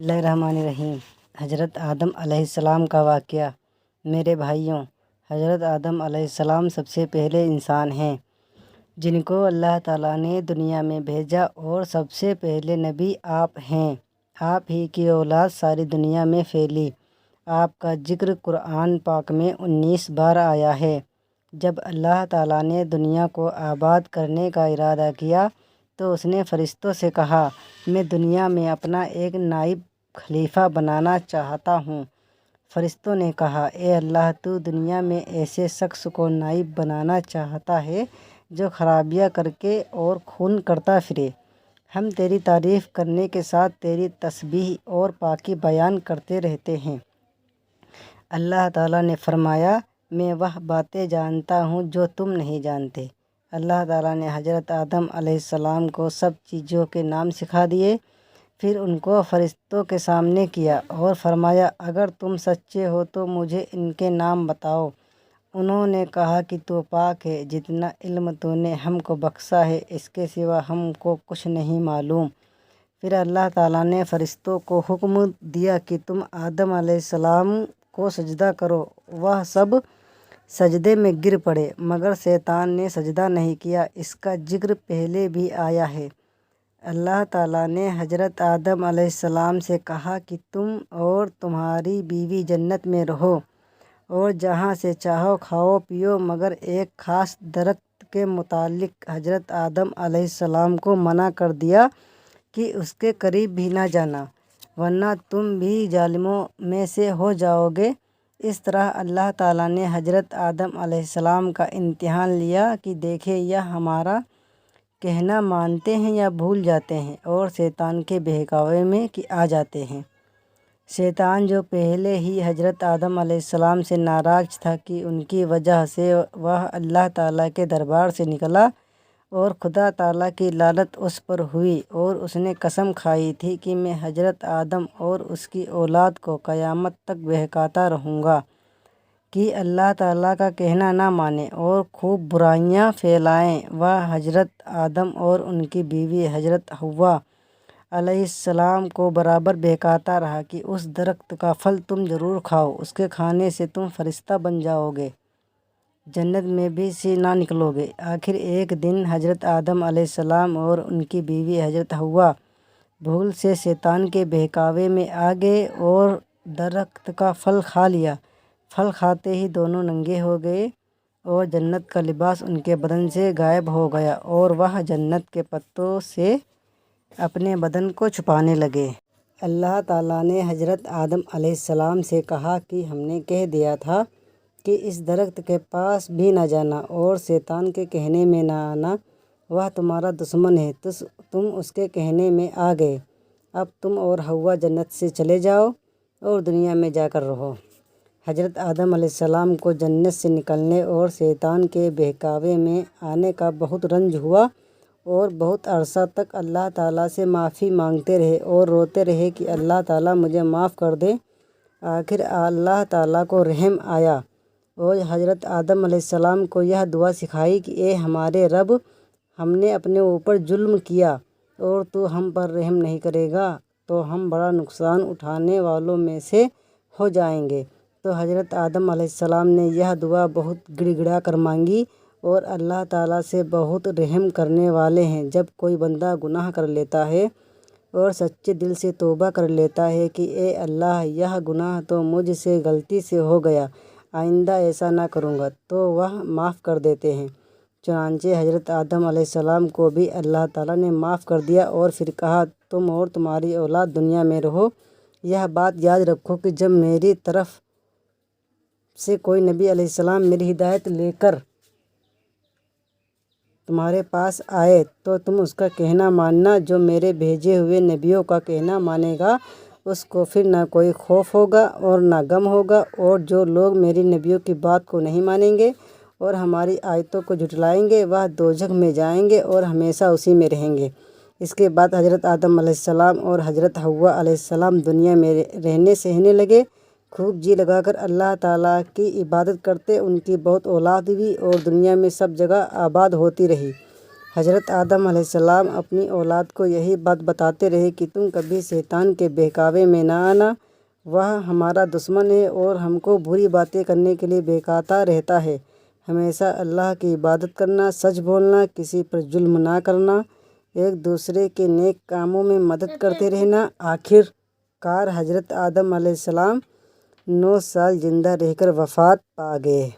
الرحمن الرحیم۔ حضرت آدم علیہ السلام کا واقعہ۔ میرے بھائیوں، حضرت آدم علیہ السلام سب سے پہلے انسان ہیں جن کو اللہ تعالیٰ نے دنیا میں بھیجا، اور سب سے پہلے نبی آپ ہیں۔ آپ ہی کی اولاد ساری دنیا میں پھیلی۔ آپ کا ذکر قرآن پاک میں 19 بار آیا ہے۔ جب اللہ تعالیٰ نے دنیا کو آباد کرنے کا ارادہ کیا تو اس نے فرشتوں سے کہا، میں دنیا میں اپنا ایک نائب خلیفہ بنانا چاہتا ہوں۔ فرشتوں نے کہا، اے اللہ، تو دنیا میں ایسے شخص کو نائب بنانا چاہتا ہے جو خرابیاں کر کے اور خون کرتا پھرے۔ ہم تیری تعریف کرنے کے ساتھ تیری تسبیح اور پاکی بیان کرتے رہتے ہیں۔ اللہ تعالیٰ نے فرمایا، میں وہ باتیں جانتا ہوں جو تم نہیں جانتے۔ اللہ تعالیٰ نے حضرت آدم علیہ السلام کو سب چیزوں کے نام سکھا دیے، پھر ان کو فرشتوں کے سامنے کیا اور فرمایا، اگر تم سچے ہو تو مجھے ان کے نام بتاؤ۔ انہوں نے کہا کہ تو پاک ہے، جتنا علم تو نے ہم کو بخشا ہے اس کے سوا ہم کو کچھ نہیں معلوم۔ پھر اللہ تعالیٰ نے فرشتوں کو حکم دیا کہ تم آدم علیہ السلام کو سجدہ کرو۔ وہ سب سجدے میں گر پڑے، مگر شیطان نے سجدہ نہیں کیا۔ اس کا ذکر پہلے بھی آیا ہے۔ اللہ تعالیٰ نے حضرت آدم علیہ السلام سے کہا کہ تم اور تمہاری بیوی جنت میں رہو اور جہاں سے چاہو کھاؤ پیو، مگر ایک خاص درخت کے متعلق حضرت آدم علیہ السلام کو منع کر دیا کہ اس کے قریب بھی نہ جانا، ورنہ تم بھی ظالموں میں سے ہو جاؤ گے۔ اس طرح اللہ تعالیٰ نے حضرت آدم علیہ السلام کا امتحان لیا کہ دیکھے یہ ہمارا کہنا مانتے ہیں یا بھول جاتے ہیں اور شیطان کے بہکاوے میں آ جاتے ہیں۔ شیطان جو پہلے ہی حضرت آدم علیہ السلام سے ناراض تھا کہ ان کی وجہ سے وہ اللہ تعالیٰ کے دربار سے نکلا، اور خدا تعالیٰ کی لعنت اس پر ہوئی، اور اس نے قسم کھائی تھی کہ میں حضرت آدم اور اس کی اولاد کو قیامت تک بہکاتا رہوں گا کہ اللہ تعالیٰ کا کہنا نہ مانیں اور خوب برائیاں پھیلائیں۔ وہ حضرت آدم اور ان کی بیوی حضرت حوا علیہ السلام کو برابر بہکاتا رہا کہ اس درخت کا پھل تم ضرور کھاؤ، اس کے کھانے سے تم فرشتہ بن جاؤ گے، جنت میں بھی سے نہ نکلو گے۔ آخر ایک دن حضرت آدم علیہ السلام اور ان کی بیوی حضرت حوا بھول سے شیطان کے بہکاوے میں آ گئے اور درخت کا پھل کھا لیا۔ پھل کھاتے ہی دونوں ننگے ہو گئے اور جنت کا لباس ان کے بدن سے غائب ہو گیا، اور وہ جنت کے پتوں سے اپنے بدن کو چھپانے لگے۔ اللہ تعالیٰ نے حضرت آدم علیہ السلام سے کہا کہ ہم نے کہہ دیا تھا کہ اس درخت کے پاس بھی نہ جانا اور شیطان کے کہنے میں نہ آنا، وہ تمہارا دشمن ہے۔ تم اس کے کہنے میں آ گئے، اب تم اور حوا جنت سے چلے جاؤ اور دنیا میں جا کر رہو۔ حضرت آدم علیہ السلام کو جنت سے نکلنے اور شیطان کے بہکاوے میں آنے کا بہت رنج ہوا، اور بہت عرصہ تک اللہ تعالیٰ سے معافی مانگتے رہے اور روتے رہے کہ اللہ تعالیٰ مجھے معاف کر دے۔ آخر اللہ تعالیٰ کو رحم آیا اور حضرت آدم علیہ السلام کو یہ دعا سکھائی کہ اے ہمارے رب، ہم نے اپنے اوپر ظلم کیا اور تو ہم پر رحم نہیں کرے گا تو ہم بڑا نقصان اٹھانے والوں میں سے ہو جائیں گے۔ تو حضرت آدم علیہ السلام نے یہ دعا بہت گڑ گڑا کر مانگی، اور اللہ تعالیٰ سے بہت رحم کرنے والے ہیں۔ جب کوئی بندہ گناہ کر لیتا ہے اور سچے دل سے توبہ کر لیتا ہے کہ اے اللہ، یہ گناہ تو مجھ سے غلطی سے ہو گیا، آئندہ ایسا نہ کروں گا، تو وہ معاف کر دیتے ہیں۔ چنانچہ حضرت آدم علیہ السلام کو بھی اللہ تعالیٰ نے معاف کر دیا، اور پھر کہا، تم اور تمہاری اولاد دنیا میں رہو۔ یہ بات یاد رکھو کہ جب میری طرف سے کوئی نبی علیہ السلام میری ہدایت لے کر تمہارے پاس آئے تو تم اس کا کہنا ماننا، جو میرے بھیجے ہوئے نبیوں کا کہنا مانے گا اس کو پھر نہ کوئی خوف ہوگا اور نہ غم ہوگا، اور جو لوگ میری نبیوں کی بات کو نہیں مانیں گے اور ہماری آیتوں کو جھٹلائیں گے وہ دوزخ میں جائیں گے اور ہمیشہ اسی میں رہیں گے۔ اس کے بعد حضرت آدم علیہ السلام اور حضرت حوا علیہ السلام دنیا میں رہنے سہنے لگے، خوب جی لگا کر اللہ تعالیٰ کی عبادت کرتے۔ ان کی بہت اولاد ہوئی اور دنیا میں سب جگہ آباد ہوتی رہی۔ حضرت آدم علیہ السلام اپنی اولاد کو یہی بات بتاتے رہے کہ تم کبھی شیطان کے بہکاوے میں نہ آنا، وہ ہمارا دشمن ہے اور ہم کو بری باتیں کرنے کے لیے بہکاتا رہتا ہے۔ ہمیشہ اللہ کی عبادت کرنا، سچ بولنا، کسی پر ظلم نہ کرنا، ایک دوسرے کے نیک کاموں میں مدد کرتے رہنا۔ آخر کار حضرت آدم علیہ السلام 9 سال زندہ رہ کر وفات پا گئے۔